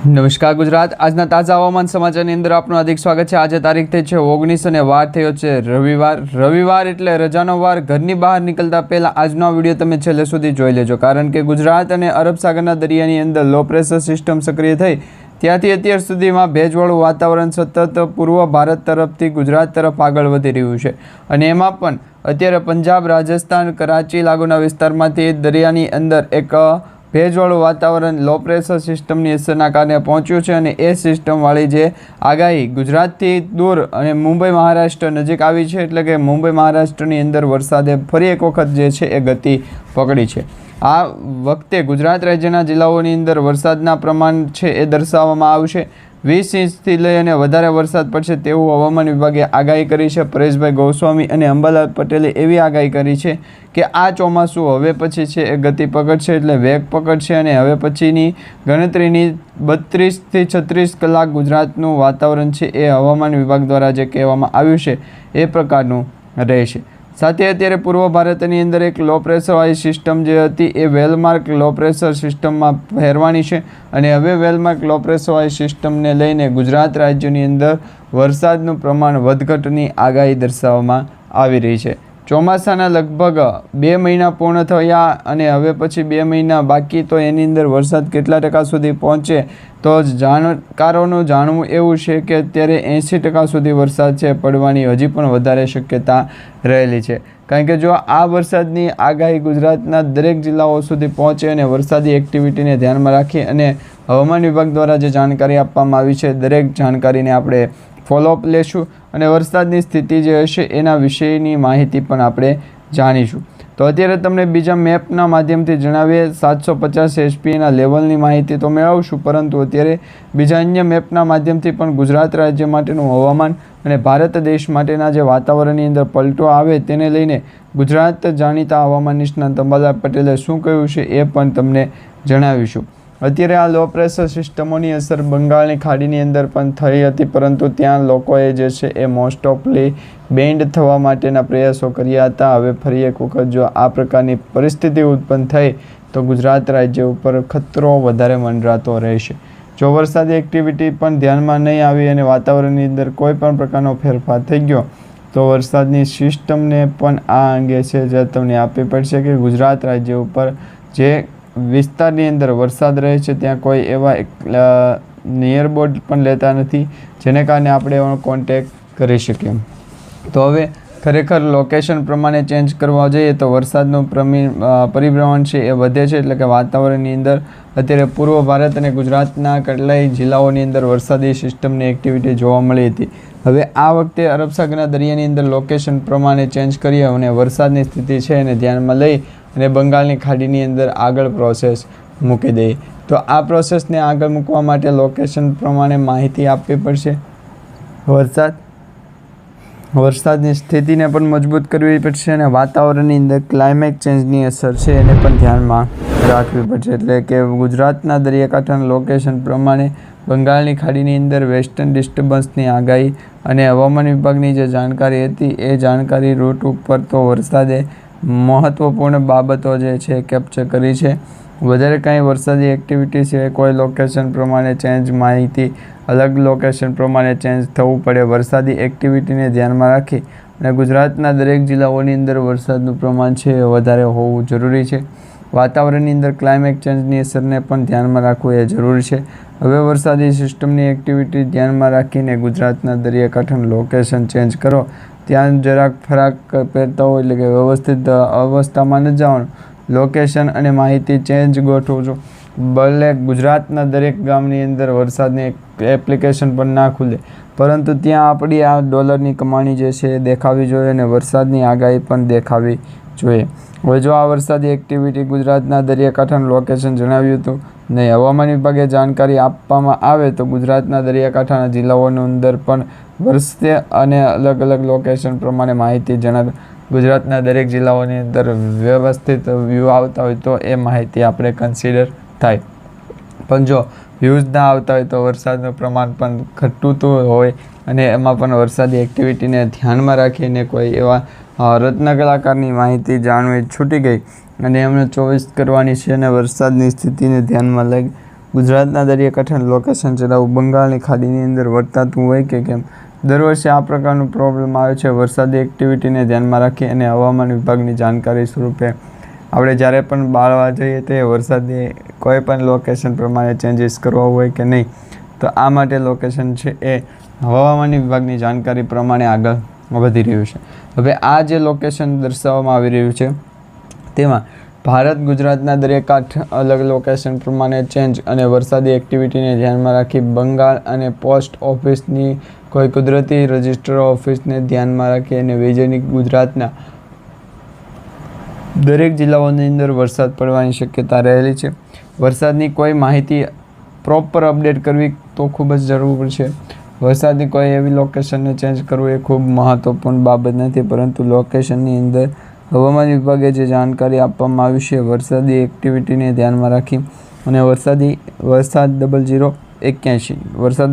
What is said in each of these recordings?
નમસ્કાર ગુજરાત આજના તાજા હવામાન સમાચારની અંદર આપનું હાર્દિક સ્વાગત છે। આજે તારીખ થઈ છે 19 અને વાર થયો છે રવિવાર એટલે રજાનો વાર। ઘરની બહાર નીકળતા પહેલા આજનો વિડીયો તમે છેલ્લે સુધી જોઈ લેજો, કારણ કે ગુજરાત અને અરબ સાગરના દરિયાની અંદર લો પ્રેશર સિસ્ટમ સક્રિય થઈ ત્યાંથી અત્યાર સુધીમાં ભેજવાળું વાતાવરણ સતત પૂર્વ ભારત તરફથી ગુજરાત તરફ આગળ વધી રહ્યું છે અને એમાં પણ અત્યારે પંજાબ, રાજસ્થાન, કરાચી લાગુના વિસ્તારમાંથી દરિયાની અંદર એક ભેજવાળું વાતાવરણ લો પ્રેશર સિસ્ટમની અસરના કારણે પહોંચ્યું છે અને એ સિસ્ટમવાળી જે આગાહી ગુજરાતથી દૂર અને મુંબઈ મહારાષ્ટ્ર નજીક આવી છે, એટલે કે મુંબઈ મહારાષ્ટ્રની અંદર વરસાદે ફરી એક વખત જે છે એ ગતિ પકડી છે। આ વખતે ગુજરાત રાજ્યના જિલ્લાઓની અંદર વરસાદના પ્રમાણ છે એ દર્શાવવામાં આવશે। 20 ઇંચથી લઈ અને વધારે વરસાદ પડશે તેવું હવામાન વિભાગે આગાહી કરી છે। પરેશભાઈ ગોસ્વામી અને અંબાલાલ પટેલે એવી આગાહી કરી છે કે આ ચોમાસું હવે પછી છે એ ગતિ પકડશે, એટલે વેગ પકડશે અને હવે પછીની ગણતરીની 32 થી 36 કલાક ગુજરાતનું વાતાવરણ છે એ હવામાન વિભાગ દ્વારા જે કહેવામાં આવ્યું છે એ પ્રકારનું રહેશે। સાથે અત્યારે પૂર્વ ભારતની અંદર એક લો પ્રેશરવાળી સિસ્ટમ જે હતી એ વેલમાર્ક લો પ્રેશર સિસ્ટમમાં ફેરવાની છે અને હવે વેલમાર્ક લો પ્રેશરવાળી સિસ્ટમને લઈને ગુજરાત રાજ્યની અંદર વરસાદનું પ્રમાણ વધઘટની આગાહી દર્શાવવામાં આવી રહી છે। ચોમાસાના લગભગ 2 મહિના પૂર્ણ થયા અને હવે પછી 2 મહિના બાકી, તો એની અંદર વરસાદ કેટલા ટકા સુધી પહોંચે તો જાણકારોનું જાણવું એવું છે કે અત્યારે 80% સુધી વરસાદ છે પડવાની હજી પણ વધારે શક્યતા રહેલી છે, કારણ કે જો આ વરસાદની આગાહી ગુજરાતના દરેક જિલ્લાઓ સુધી પહોંચે અને વરસાદી એક્ટિવિટીને ધ્યાનમાં રાખી અને હવામાન વિભાગ દ્વારા જે જાણકારી આપવામાં આવી છે દરેક જાણકારીને આપણે ફોલોઅપ લેશું અને વરસાદની સ્થિતિ જે હશે એના વિષયની માહિતી પણ આપણે જાણીશું। તો અત્યારે તમને બીજા મેપના માધ્યમથી જણાવીએ 750 એસપીના લેવલની માહિતી તો મેળવશું, પરંતુ અત્યારે બીજા અન્ય મેપના માધ્યમથી પણ ગુજરાત રાજ્ય માટેનું હવામાન અને ભારત દેશ માટેના જે વાતાવરણની અંદર પલટો આવે તેને લઈને ગુજરાત જાણીતા હવામાન નિષ્ણાત અંબાલાલ પટેલે શું કહ્યું છે એ પણ તમને જણાવીશું। અત્યારે આ લો પ્રેશર સિસ્ટમોની અસર બંગાળની ખાડીની અંદર પણ થઈ હતી, પરંતુ ત્યાં લોકોએ જે છે એ મોસ્ટ ઓફલી બેન્ડ થવા માટેના પ્રયાસો કર્યા હતા। હવે ફરી એક વખત જો આ પ્રકારની પરિસ્થિતિ ઉત્પન્ન થઈ તો ગુજરાત રાજ્ય ઉપર ખતરો વધારે મંડરાતો રહેશે। જો વરસાદી એક્ટિવિટી પણ ધ્યાનમાં નહીં આવી અને વાતાવરણની અંદર કોઈ પણ પ્રકારનો ફેરફાર થઈ ગયો તો વરસાદની સિસ્ટમને પણ આ અંગે છે જે તમને આપવી પડશે કે ગુજરાત રાજ્ય ઉપર જે વિસ્તારની અંદર વરસાદ રહે છે ત્યાં કોઈ એવા નિયર બોર્ડ પણ લેતા નથી જેને કારણે આપણે એનો કોન્ટેક્ટ કરી શકીએ। તો હવે ખરેખર લોકેશન પ્રમાણે ચેન્જ કરવા જઈએ તો વરસાદનું પરિભ્રમણ છે એ વધે છે, એટલે કે વાતાવરણની અંદર અત્યારે પૂર્વ ભારત અને ગુજરાતના કેટલાય જિલ્લાઓની અંદર વરસાદી સિસ્ટમની એક્ટિવિટી જોવા મળી હતી। હવે આ વખતે અરબ સાગરના દરિયાની અંદર લોકેશન પ્રમાણે ચેન્જ કરીએ અને વરસાદની સ્થિતિ છે એને ધ્યાનમાં લઈ અને બંગાળની ખાડીની અંદર આગળ પ્રોસેસ મૂકી દઈએ, તો આ પ્રોસેસને આગળ મૂકવા માટે લોકેશન પ્રમાણે માહિતી આપવી પડશે। વરસાદની સ્થિતિને પણ મજબૂત કરવી પડશે અને વાતાવરણની અંદર ક્લાઇમેટ ચેન્જની અસર છે એને પણ ધ્યાનમાં રાખવી પડશે, એટલે કે ગુજરાતના દરિયાકાંઠાના લોકેશન પ્રમાણે બંગાળની ખાડીની અંદર વેસ્ટર્ન ડિસ્ટર્બન્સની આગાહી અને હવામાન વિભાગની જે જાણકારી હતી એ જાણકારી રૂટ ઉપર તો વરસાદે મહત્ત્વપૂર્ણ બાબતો જે છે કેપ્ચર કરી છે। વધારે કાંઈ વરસાદી એક્ટિવિટી છે કોઈ લોકેશન પ્રમાણે ચેન્જ, માહિતી અલગ લોકેશન પ્રમાણે ચેન્જ થવું પડે, વરસાદી એક્ટિવિટીને ધ્યાનમાં રાખી અને ગુજરાતના દરેક જિલ્લાઓની અંદર વરસાદનું પ્રમાણ છે એ વધારે હોવું જરૂરી છે। વાતાવરણની અંદર ક્લાઇમેટ ચેન્જની અસરને પણ ધ્યાનમાં રાખવું એ જરૂરી છે। હવે વરસાદી સિસ્ટમની એક્ટિવિટી ધ્યાનમાં રાખીને ગુજરાતના દરિયાકાંઠાનું લોકેશન ચેન્જ કરો, ત્યાં જરાક ફરાક પહેરતા હોય એટલે કે વ્યવસ્થિત અવસ્થામાં ન જવાનું, લોકેશન અને માહિતી ચેન્જ ગોઠવો છો। ભલે ગુજરાતના દરેક ગામની અંદર વરસાદની એપ્લિકેશન પણ ના ખુલે, પરંતુ ત્યાં આપણી આ ડોલરની કમાણી જે છે એ દેખાવી જોઈએ અને વરસાદની આગાહી પણ દેખાવી જોઈએ। હવે જો આ વરસાદી એક્ટિવિટી ગુજરાતના દરિયાકાંઠાનું લોકેશન જણાવ્યું હતું નહીં, હવામાન વિભાગે જાણકારી આપવામાં આવે તો ગુજરાતના દરિયાકાંઠાના જિલ્લાઓની અંદર પણ વરસશે અને અલગ અલગ લોકેશન પ્રમાણે માહિતી જણાવે। ગુજરાતના દરેક જિલ્લાઓની અંદર વ્યવસ્થિત વ્યૂ આવતા હોય તો એ માહિતી આપણે કન્સિડર થાય, પણ જો વ્યૂઝ ના આવતા હોય તો વરસાદનું પ્રમાણ પણ ઘટતું હોય અને એમાં પણ વરસાદી એક્ટિવિટીને ધ્યાનમાં રાખીને કોઈ એવા રત્ન કલાકારની માહિતી જાણવી છૂટી ગઈ અને એમને 24 કરવાની છે અને વરસાદની સ્થિતિને ધ્યાનમાં લઈ ગુજરાતના દરિયાકાંઠાનું લોકેશન ચલાવવું બંગાળની ખાડીની અંદર વર્તાતું હોય કે કેમ? દર વર્ષે આ પ્રકારનો પ્રોબ્લેમ આવે છે. વરસાદી એક્ટિવિટીને ધ્યાનમાં રાખી અને હવામાન વિભાગની જાણકારી સ્વરૂપે આપણે જ્યારે પણ બાળવા જઈએ તે વરસાદી કોઈ પણ લોકેશન પ્રમાણે ચેન્જીસ કરવા હોય કે નહીં, તો આ માટે લોકેશન છે એ હવામાન વિભાગની જાણકારી પ્રમાણે આગળ વધી રહ્યું છે. હવે આ જે લોકેશન દર્શાવવામાં આવી રહ્યું છે તેમાં ભારત ગુજરાતના દરિયાકાંઠે અલગ લોકેશન પ્રમાણે ચેન્જ અને વરસાદી એક્ટિવિટીને ધ્યાનમાં રાખી બંગાળ અને પોસ્ટ ઓફિસની કોઈ કુદરતી રજિસ્ટર ઓફિસને ધ્યાનમાં રાખી અને વૈજ્ઞાનિક ગુજરાતના દરેક જિલ્લાઓની અંદર વરસાદ પડવાની શક્યતા રહેલી છે. વરસાદની કોઈ માહિતી પ્રોપર અપડેટ કરવી તો ખૂબ જ જરૂર છે. વરસાદની કોઈ એવી લોકેશનને ચેન્જ કરવું એ ખૂબ મહત્વપૂર્ણ બાબત નથી, પરંતુ લોકેશનની અંદર હવામાન વિભાગે જે જાણકારી આપવામાં આવી છે વરસાદી એક્ટિવિટીને ધ્યાનમાં રાખી અને વરસાદ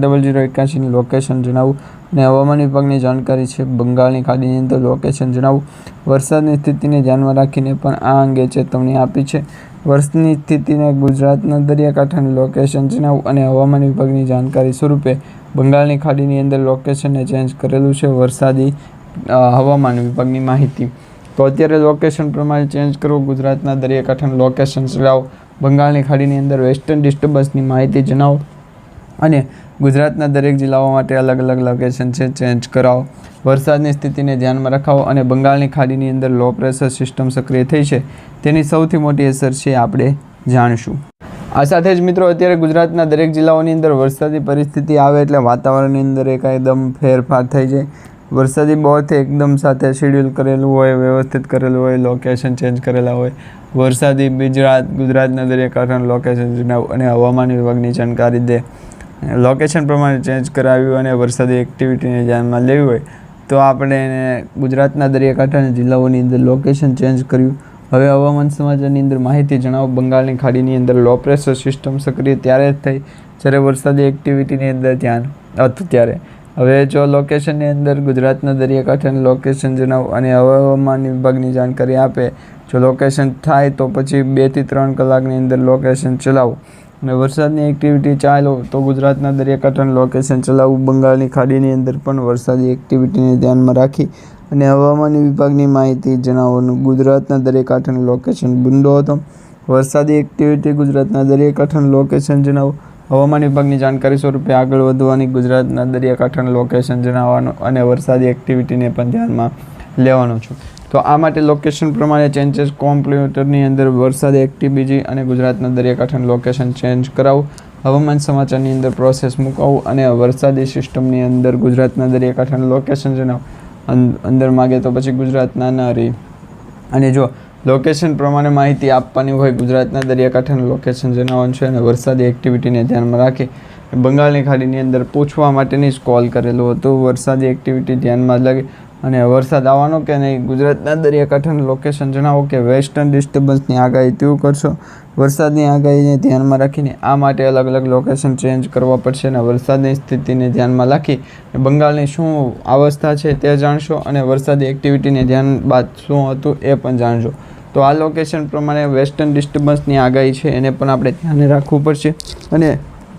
0081ની લોકેશન જણાવું અને હવામાન વિભાગની જાણકારી છે બંગાળની ખાડીની અંદર લોકેશન જણાવું. વરસાદની સ્થિતિને ધ્યાનમાં રાખીને પણ આ અંગે ચેતવણી આપી છે. વર્ષની સ્થિતિને ગુજરાતના દરિયાકાંઠાનું લોકેશન જણાવું અને હવામાન વિભાગની જાણકારી સ્વરૂપે બંગાળની ખાડીની અંદર લોકેશનને ચેન્જ કરેલું છે. વરસાદી હવામાન વિભાગની માહિતી તો અત્યારે લોકેશન પ્રમાણે ચેન્જ કરવું. ગુજરાતના દરિયાકાંઠાનું લોકેશન જણાવો, બંગાળની ખાડીની અંદર વેસ્ટર્ન ડિસ્ટર્બન્સની માહિતી જણાવો અને ગુજરાતના દરેક જિલ્લાઓ માટે અલગ અલગ લોકેશન છે ચેન્જ કરાવો. વરસાદની સ્થિતિને ધ્યાનમાં રખાવો અને બંગાળની ખાડીની અંદર લો પ્રેશર સિસ્ટમ સક્રિય થઈ છે તેની સૌથી મોટી અસર છે આપણે જાણીશું. આ સાથે જ મિત્રો અત્યારે ગુજરાતના દરેક જિલ્લાઓની અંદર વરસાદી પરિસ્થિતિ આવે એટલે વાતાવરણની અંદર એકદમ ફેરફાર થઈ જાય. વરસાદી બોર્ડથી એકદમ સાથે શેડ્યુલ કરેલું હોય, વ્યવસ્થિત કરેલું હોય, લોકેશન ચેન્જ કરેલા હોય. વરસાદી ગુજરાતના દરિયાકાંઠાનું લોકેશન જણાવું અને હવામાન વિભાગની જાણકારી દે. લોકેશન પ્રમાણે ચેન્જ કરાવ્યું અને વરસાદી એક્ટિવિટીને ધ્યાનમાં લેવી હોય તો આપણે ગુજરાતના દરિયાકાંઠાના જિલ્લાઓની અંદર લોકેશન ચેન્જ કર્યું. હવે હવામાન સમાચારની અંદર માહિતી જણાવો. બંગાળની ખાડીની અંદર લો પ્રેશર સિસ્ટમ સક્રિય ત્યારે જ થઈ જ્યારે વરસાદી એક્ટિવિટીની અંદર ધ્યાન હતું ત્યારે. હવે જો લોકેશનની અંદર ગુજરાતના દરિયાકાંઠાનું લોકેશન જણાવો અને હવામાન વિભાગની જાણકારી આપે. જો લોકેશન થાય તો પછી 2 થી 3 કલાકની અંદર લોકેશન ચલાવો અને વરસાદની એક્ટિવિટી ચાલો તો ગુજરાતના દરિયાકાંઠાનું લોકેશન ચલાવવું. બંગાળની ખાડીની અંદર પણ વરસાદી એક્ટિવિટીને ધ્યાનમાં રાખી અને હવામાન વિભાગની માહિતી જણાવવાનું. ગુજરાતના દરિયાકાંઠાનું લોકેશન બુંદો હતો. વરસાદી એક્ટિવિટી ગુજરાતના દરિયાકાંઠાનું લોકેશન જણાવો. હવામાન વિભાગની જાણકારી સ્વરૂપે આગળ વધવાની ગુજરાતના દરિયાકાંઠાનું લોકેશન જણાવવાનું અને વરસાદી એક્ટિવિટીને પણ ધ્યાનમાં લેવાનું છું. તો આ માટે લોકેશન પ્રમાણે ચેન્જીસ કોમ્પ્યુટરની અંદર વરસાદી એક્ટિવિટી અને ગુજરાતના દરિયાકાંઠાનું લોકેશન ચેન્જ કરાવું. હવામાન સમાચારની અંદર પ્રોસેસ મુકાવું અને વરસાદી સિસ્ટમની અંદર ગુજરાતના દરિયાકાંઠાનું લોકેશન જણાવું. અંદર માગે તો પછી ગુજરાતના ન રહી. અને જો લોકેશન પ્રમાણે માહિતી આપવાની હોય ગુજરાતના દરિયાકાંઠાનું લોકેશન જણાવવાનું છે અને વરસાદી એક્ટિવિટીને ધ્યાનમાં રાખી બંગાળની ખાડીની અંદર પૂછવા માટેની જ કોલ કરેલો હતો. વરસાદી એક્ટિવિટી ધ્યાનમાં લઈ અને વરસાદ આવવાનો કે નહીં, ગુજરાતના દરિયાકાંઠાનું લોકેશન જણાવો કે વેસ્ટર્ન ડિસ્ટર્બન્સની આગાહી તેવું કરશો. વરસાદની આગાહીને ધ્યાનમાં રાખીને આ માટે અલગ અલગ લોકેશન ચેન્જ કરવા પડશે અને વરસાદની સ્થિતિને ધ્યાનમાં રાખી બંગાળની શું અવસ્થા છે તે જાણશો અને વરસાદી એક્ટિવિટીને ધ્યાન બાદ શું હતું એ પણ જાણશો. તો આ લોકેશન પ્રમાણે વેસ્ટર્ન ડિસ્ટર્બન્સની આગાહી છે એને પણ આપણે ધ્યાને રાખવું પડશે અને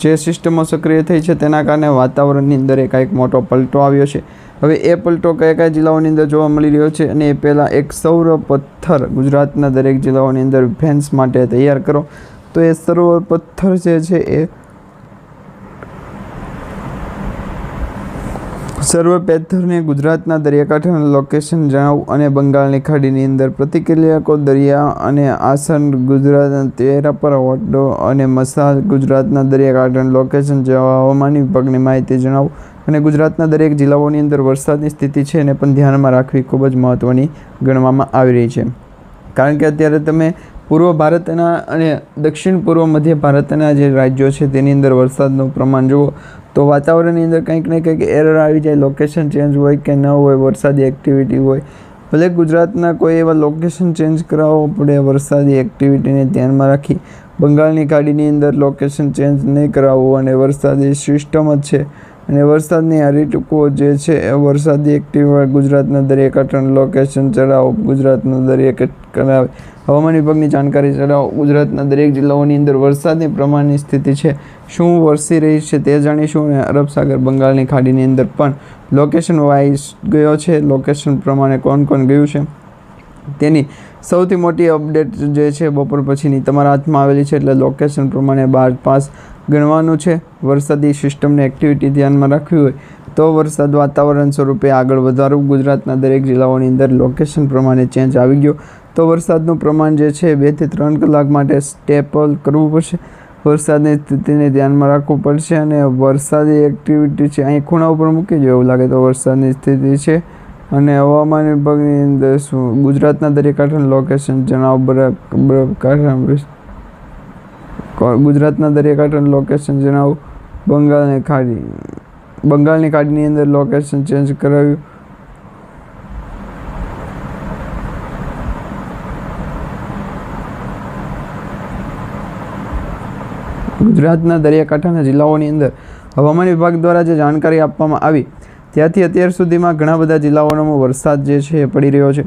જે સિસ્ટમો સક્રિય થઈ છે તેના કારણે વાતાવરણની અંદર એક મોટો પલટો આવ્યો છે. હવે એ પલટો કયા જિલ્લાઓની અંદર જોવા મળી રહ્યો છે અને એ પહેલાં એક સૌર પથ્થર ગુજરાતના દરેક જિલ્લાઓની અંદર ફેન્સ માટે તૈયાર કરો. તો એ સૌર પથ્થર જે છે એ સર્વ પથ્થરને ગુજરાતના દરિયાકાંઠાનું લોકેશન જણાવું અને બંગાળની ખાડીની અંદર પ્રતિક્રિયાકો દરિયા અને આસન ગુજરાતના તેરા પર હોટડો અને મસાલ ગુજરાતના દરિયાકાંઠાનું લોકેશન જેવા હવામાન વિભાગની માહિતી જણાવું અને ગુજરાતના દરેક જિલ્લાઓની અંદર વરસાદની સ્થિતિ છે એને પણ ધ્યાનમાં રાખવી ખૂબ જ મહત્ત્વની ગણવામાં આવી રહી છે. કારણ કે અત્યારે તમે પૂર્વ ભારતના અને દક્ષિણ પૂર્વ મધ્ય ભારતના જે રાજ્યો છે તેની અંદર વરસાદનું પ્રમાણ જુઓ તો વાતાવરણની અંદર કંઈક ને કંઈક એરર આવી જાય. લોકેશન ચેન્જ હોય કે ન હોય, વરસાદી એક્ટિવિટી હોય, ભલે ગુજરાતના કોઈ એવા લોકેશન ચેન્જ કરાવવો પડે વરસાદી એક્ટિવિટીને ધ્યાનમાં રાખી બંગાળની ખાડીની અંદર લોકેશન ચેન્જ નહીં કરાવવું અને વરસાદી સિસ્ટમ જ છે અને વરસાદની આ રીટકો જે છે એ વરસાદી એક્ટિવિટી ગુજરાતના દરિયાકાંઠાનું લોકેશન ચડાવો. ગુજરાતનું દરિયાકાંઠા હવામાન વિભાગની જાણકારી જણાવો. ગુજરાતના દરેક જિલ્લાઓની અંદર વરસાદની પ્રમાણની સ્થિતિ છે. શું વરસી રહી છે તે જાણીશું. અને અરબ સાગર બંગાળની ખાડીની અંદર પણ લોકેશન વાઇઝ ગયો છે. લોકેશન પ્રમાણે કોણ કોણ ગયું છે તેની સૌથી મોટી અપડેટ જે છે બપોર પછીની તમારા હાથમાં આવેલી છે. એટલે લોકેશન પ્રમાણે 12 પાસ ગણવાનું છે. વરસાદી સિસ્ટમની એક્ટિવિટી ધ્યાનમાં રાખવી હોય તો વરસાદ વાતાવરણ સ્વરૂપે આગળ વધારવું. ગુજરાતના દરેક જિલ્લાઓની અંદર લોકેશન પ્રમાણે ચેન્જ આવી ગયો તો વરસાદનું પ્રમાણ જે છે 2 થી 3 કલાક માટે સ્ટેપલ કરવું પડશે. વરસાદની સ્થિતિને ધ્યાનમાં રાખવું પડશે. અને વરસાદી એક્ટિવિટી છે અહીં ખૂણા ઉપર મૂકી દો એવું લાગે તો વરસાદની સ્થિતિ છે. અને હવામાન વિભાગની અંદર શું ગુજરાતના દરિયાકાંઠાનું લોકેશન જણાવો. ગુજરાતના દરિયાકાંઠાનું લોકેશન જણાવો. બંગાળની ખાડીની અંદર લોકેશન ચેન્જ કરાવ્યું. ગુજરાતના દરિયાકાંઠાના જિલ્લાઓની અંદર હવામાન વિભાગ દ્વારા જે જાણકારી આપવામાં આવી ત્યાંથી અત્યાર સુધીમાં ઘણા બધા જિલ્લાઓમાં વરસાદ જે છે એ પડી રહ્યો છે.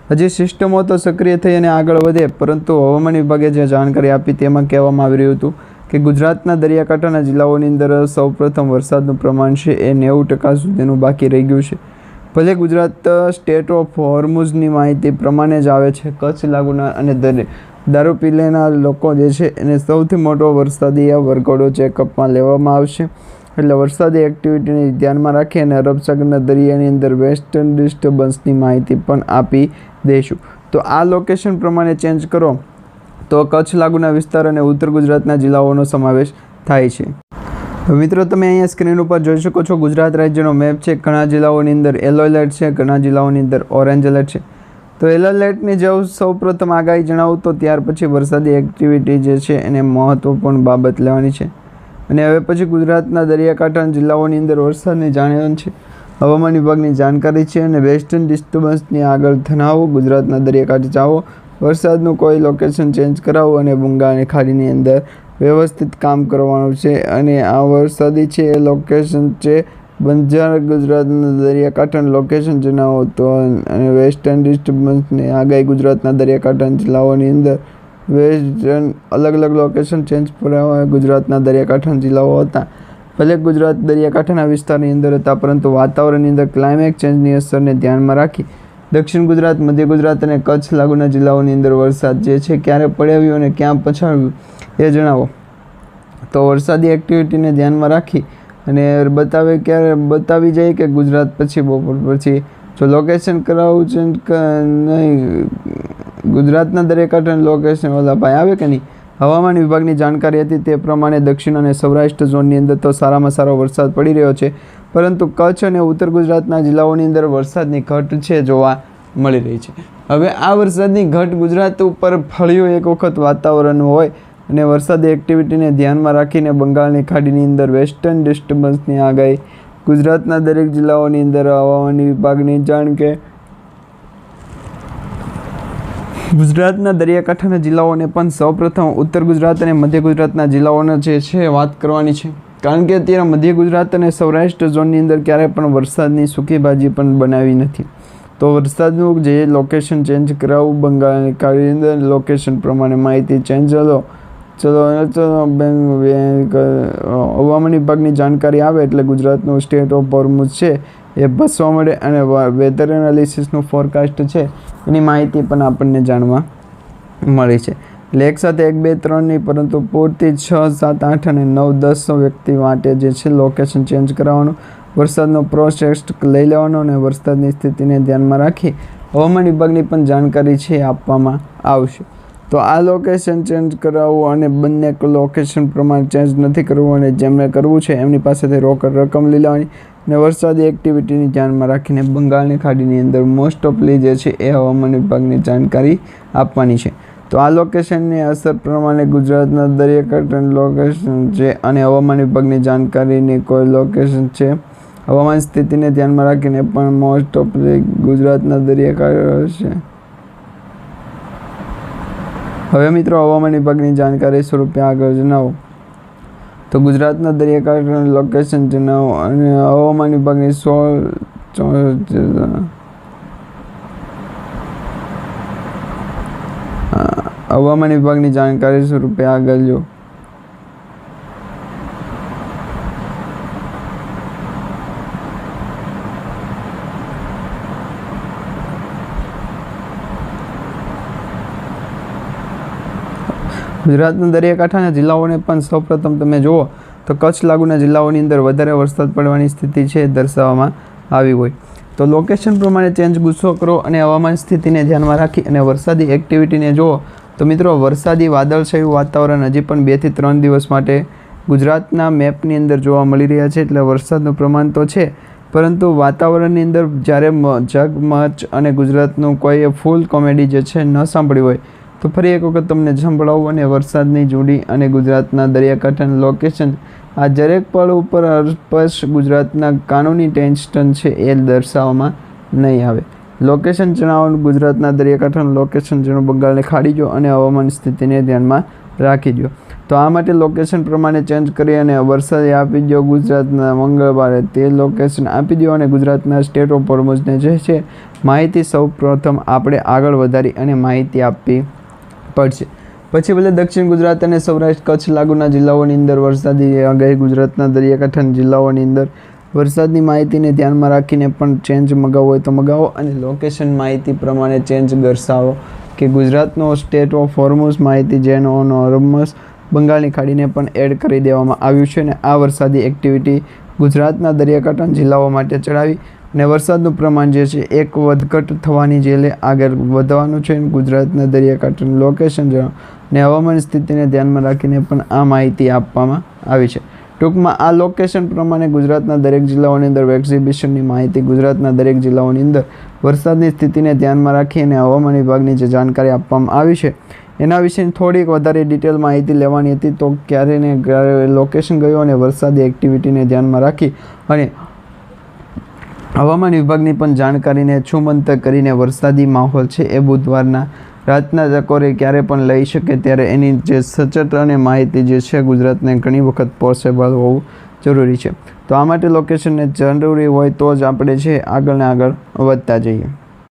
હજી સિસ્ટમો તો સક્રિય થઈ અને આગળ વધે, પરંતુ હવામાન વિભાગે જે જાણકારી આપી તેમાં કહેવામાં આવી રહ્યું હતું કે ગુજરાતના દરિયાકાંઠાના જિલ્લાઓની અંદર સૌપ્રથમ વરસાદનું પ્રમાણ છે એ 90% સુધીનું બાકી રહી ગયું છે. ભલે ગુજરાત સ્ટેટ ઓફ હોર્મુઝની માહિતી પ્રમાણે જ આવે છે. કચ્છ લાગુના અને દારૂ પીલેના લોકો જે છે એને સૌથી મોટો વરસાદી વરઘોડો ચેકઅપમાં લેવામાં આવશે. એટલે વરસાદી એક્ટિવિટીને ધ્યાનમાં રાખી અને અરબ સાગરના દરિયાની અંદર વેસ્ટર્ન ડિસ્ટર્બન્સની માહિતી પણ આપી દઈશું. તો આ લોકેશન પ્રમાણે ચેન્જ કરો તો કચ્છ લાગુના વિસ્તાર અને ઉત્તર ગુજરાતના જિલ્લાઓનો સમાવેશ થાય છે. મિત્રો તમે અહીંયા સ્ક્રીન ઉપર જોઈ શકો છો ગુજરાત રાજ્યનો મેપ છે. ઘણા જિલ્લાઓની અંદર યલો એલર્ટ છે, ઘણા જિલ્લાઓની અંદર ઓરેન્જ એલર્ટ છે. તો યલો એલર્ટની જેવું સૌપ્રથમ આગાહી જણાવું તો ત્યાર પછી વરસાદી એક્ટિવિટી જે છે એને મહત્વપૂર્ણ બાબત લેવાની છે. અને હવે પછી ગુજરાતના દરિયાકાંઠાના જિલ્લાઓની અંદર વરસાદની જાણ છે. હવામાન વિભાગની જાણકારી છે અને વેસ્ટર્ન ડિસ્ટર્બન્સની આગળ ધનાવો. ગુજરાતના દરિયાકાંઠે જાઓ, વરસાદનું કોઈ લોકેશન ચેન્જ કરાવો અને બંગાળની ખાડીની અંદર વ્યવસ્થિત કામ કરવાનું છે. અને આ વરસાદી છે એ લોકેશન છે બંજારા. ગુજરાતના દરિયાકાંઠાનું લોકેશન જણાવો તો અને વેસ્ટર્ન ડિસ્ટર્બન્સની આગાહી ગુજરાતના દરિયાકાંઠાના જિલ્લાઓની અંદર વેસ્ટર્ન અલગ અલગ લોકેશન ચેન્જ કરાવવા ગુજરાતના દરિયાકાંઠાના જિલ્લાઓ હતા. ભલે ગુજરાત દરિયાકાંઠાના વિસ્તારની અંદર હતા, પરંતુ વાતાવરણની અંદર ક્લાઇમેટ ચેન્જની અસરને ધ્યાનમાં રાખી દક્ષિણ ગુજરાત, મધ્ય ગુજરાત અને કચ્છ લાગુના જિલ્લાઓની અંદર વરસાદ જે છે ક્યારે પડ્યો અને ક્યાં પછાડ્યું એ જણાવો. તો વરસાદી એક્ટિવિટીને ધ્યાનમાં રાખી અને બતાવી જાય કે ગુજરાત પછી બપોર પછી જો લોકેશન કરાવવું છે નહીં. ગુજરાતના દરિયાકાંઠાનું લોકેશન ઓલા ભાઈ આવે કે નહીં. હવામાન વિભાગની જાણકારી હતી તે પ્રમાણે દક્ષિણ અને સૌરાષ્ટ્ર ઝોનની અંદર તો સારામાં સારો વરસાદ પડી રહ્યો છે, પરંતુ કચ્છ અને ઉત્તર ગુજરાતના જિલ્લાઓની અંદર વરસાદની ઘટ છે જોવા મળી રહી છે. હવે આ વરસાદની ઘટ ગુજરાત ઉપર ફળ્યું એક વખત વાતાવરણ હોય અને વરસાદી એક્ટિવિટીને ધ્યાનમાં રાખીને બંગાળની ખાડીની અંદર વેસ્ટર્ન ડિસ્ટર્બન્સની આગાહી ગુજરાતના દરેક જિલ્લાઓની અંદર હવામાન વિભાગની જાણ કે ગુજરાતના દરિયાકાંઠાના જિલ્લાઓને પણ સૌપ્રથમ ઉત્તર ગુજરાત અને મધ્ય ગુજરાતના જિલ્લાઓને જે છે વાત કરવાની છે. કારણ કે અત્યારે મધ્ય ગુજરાત અને સૌરાષ્ટ્ર ઝોનની અંદર ક્યારેય પણ વરસાદની સૂકી ભાજી પણ બનાવી નથી. તો વરસાદનું જે લોકેશન ચેન્જ કરાવવું બંગાળની ખાડીની અંદર લોકેશન પ્રમાણે માહિતી ચેન્જ ચલો હવામાન વિભાગની જાણકારી આવે એટલે ગુજરાતનું સ્ટેટ ઓફ હોર્મુઝ છે એ બસવા મળે અને વેધર એનાલિસિસનું ફોરકાસ્ટ છે એની માહિતી પણ આપણને જાણવા મળી છે. એટલે એક સાથે 1, 2, 3 નહીં, પરંતુ પૂરતી 6, 7, 8 અને 9, 10 વ્યક્તિ માટે જે છે લોકેશન ચેન્જ કરાવવાનું, વરસાદનો પ્રોસેસ લઈ લેવાનો અને વરસાદની સ્થિતિને ધ્યાનમાં રાખી હવામાન વિભાગની પણ જાણકારી છે આપવામાં આવશે. તો આ લોકેશન ચેન્જ કરાવવું અને બંને લોકેશન પ્રમાણે ચેન્જ નથી કરવું અને જેમને કરવું છે એમની પાસેથી રોકડ રકમ લઈ લેવાની અને વરસાદી એક્ટિવિટીની ધ્યાનમાં રાખીને બંગાળની ખાડીની અંદર મોસ્ટ ઓફલી જે છે એ હવામાન વિભાગની જાણકારી આપવાની છે. તો આ લોકેશનની અસર પ્રમાણે ગુજરાતના દરિયાકાંઠાનું લોકેશન છે અને હવામાન વિભાગની જાણકારીની કોઈ લોકેશન છે હવામાન સ્થિતિને ધ્યાનમાં રાખીને પણ મોસ્ટ ઓફલી ગુજરાતના દરિયાકાંઠા છે. હવે મિત્રો હવામાન વિભાગની જાણકારી સ્વરૂપે આગળ જણાવો તો ગુજરાતના દરિયાકાંઠાનું લોકેશન જણાવો અને હવામાન વિભાગની 16 હવામાન વિભાગની જાણકારી સ્વરૂપે આગળ જો ગુજરાતના દરિયાકાંઠાના જિલ્લાઓને પણ સૌપ્રથમ તમે જુઓ તો કચ્છ લાગુના જિલ્લાઓની અંદર વધારે વરસાદ પડવાની સ્થિતિ છે દર્શાવવામાં આવી હોય તો લોકેશન પ્રમાણે ચેન્જ ગુસ્સો કરો અને હવામાન સ્થિતિને ધ્યાનમાં રાખી અને વરસાદી એક્ટિવિટીને જુઓ તો મિત્રો વરસાદી વાદળછાયું વાતાવરણ હજી પણ 2 થી 3 દિવસ માટે ગુજરાતના મેપની અંદર જોવા મળી રહ્યા છે એટલે વરસાદનું પ્રમાણ તો છે પરંતુ વાતાવરણની અંદર જ્યારે જગમચ અને ગુજરાતનું કોઈ ફૂલ કોમેડી જે છે ન સાંભળ્યું હોય તો ફરી એક વખત તમને સંભળાવું અને વરસાદની જોડી અને ગુજરાતના દરિયાકાંઠાનું લોકેશન આ દરેક પળ ઉપર અસ્પષ્ટ ગુજરાતના કાનૂની ટેન્શન છે એ દર્શાવવામાં નહીં આવે લોકેશન જણાવવાનું ગુજરાતના દરિયાકાંઠાનું લોકેશન જણાવો બંગાળને ખાડી દો અને હવામાન સ્થિતિને ધ્યાનમાં રાખી દો તો આ માટે લોકેશન પ્રમાણે ચેન્જ કરી અને વરસાદ આપી દો ગુજરાતના મંગળવારે તે લોકેશન આપી દો અને ગુજરાતના સ્ટેટ ઓફ હોર્મુઝને જે છે માહિતી સૌ પ્રથમ આપણે આગળ વધારી અને માહિતી આપવી પડશે પછી ભલે દક્ષિણ ગુજરાત અને સૌરાષ્ટ્ર કચ્છ લાગુના જિલ્લાઓની અંદર વરસાદી આગાહી ગુજરાતના દરિયાકાંઠાના જિલ્લાઓની અંદર વરસાદની માહિતીને ધ્યાનમાં રાખીને પણ ચેન્જ મગાવવો હોય તો મગાવો અને લોકેશન માહિતી પ્રમાણે ચેન્જ દર્શાવો કે ગુજરાતનો સ્ટેટ ઓફ હોર્મુઝ માહિતી જેનો હોર્મુઝ બંગાળની ખાડીને પણ એડ કરી દેવામાં આવ્યું છે અને આ વરસાદી એક્ટિવિટી ગુજરાતના દરિયાકાંઠાના જિલ્લાઓ માટે ચડાવી અને વરસાદનું પ્રમાણ જે છે એક વધઘટ થવાની જેલે આગળ વધવાનું છે ગુજરાતના દરિયાકાંઠાનું લોકેશન અને હવામાન સ્થિતિને ધ્યાનમાં રાખીને પણ આ માહિતી આપવામાં આવી છે ટૂંકમાં આ લોકેશન પ્રમાણે ગુજરાતના દરેક જિલ્લાઓની અંદર એક્ઝિબિશનની માહિતી ગુજરાતના દરેક જિલ્લાઓની અંદર વરસાદની સ્થિતિને ધ્યાનમાં રાખી અને હવામાન વિભાગની જે જાણકારી આપવામાં આવી છે એના વિશેની થોડીક વધારે ડિટેલ માહિતી લેવાની હતી તો ક્યારે ને ક્યારે લોકેશન ગયો અને વરસાદી એક્ટિવિટીને ધ્યાનમાં રાખી અને હવામાન વિભાગની પણ જાણકારીને છૂમંતર કરીને વરસાદી માહોલ છે એ બુધવારના રાતના ટકોરે ક્યારે પણ લઈ શકે ત્યારે એની જે સચોટ અને માહિતી જે છે ગુજરાતને ઘણી વખત પોસિબલ હોવું જરૂરી છે તો આ માટે લોકેશનને જરૂરી હોય તો જ આપણે છે આગળ ને આગળ વધતા જઈએ.